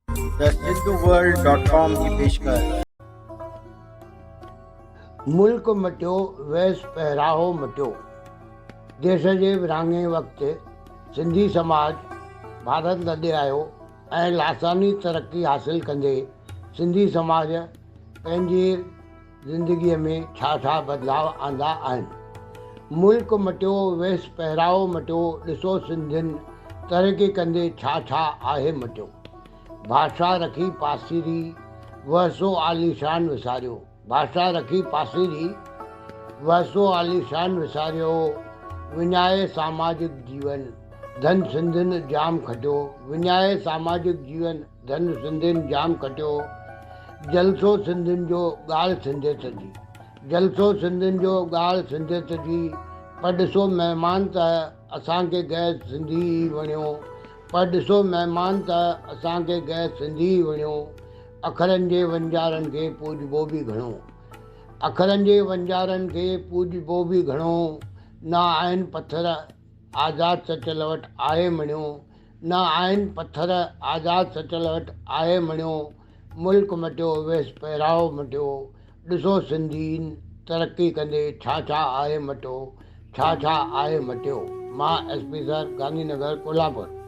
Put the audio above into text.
The Sindhu वर्ल्ड.com की पेशकश। मुल्क मटियो वेस पहिरावो मटियो। देश जे विरहाङे वक़्तु सिंधी समाज भारत लॾे आयो ऐं लासानी तरक़ी हासिल कंदे सिंधी समाज पंहिंजी ज़िंदगीअ में छा छा बदिलाव आंदा आहिनि। मुल्क मटियो वेस पहिरावो मटियो, ॾिसो सिंधियुनि तरक़ी कंदे छा छा आहे मटियो। भाषा रखी पासीरी वहसो आलीशान विसारियो। भाषा रखी पासीरी वहसो आलीशान विसारियो। विञाए सामाजिक जीवन धन सिंधियुनि जाम खटियो। विञाए सामाजिक जीवन धन सिंधियुनि जाम खटियो। जलसो सिंधियुनि जो ॻाल्हि सिंधियत जी। जलसो सिंधियुनि जो ॻाल्हि सिंधियत जी। पर ॾिसो महिमान त असांखे गैर सिंधी ई वणियो। पर ॾिसो महिमान त असांखे गैर सिंधी ई वणियो। अखरनि जे वंजारनि खे पूॼबो बि घणो। अखरनि जे वंजारनि खे पूॼबो बि घणो। न आहिनि पथर आज़ादु सचल वटि आहे मणियो। न आहिनि पथर आज़ादु सचल वटि आहे मणियो। मुल्क मटियो वेस पहिरावो मटियो, ॾिसो सिंधियुनि तरक़ी कंदे छा छा आहे मटियो। छा छा आहे मटियो। मां SP सर, गांधी नगर, कोल्हापुर।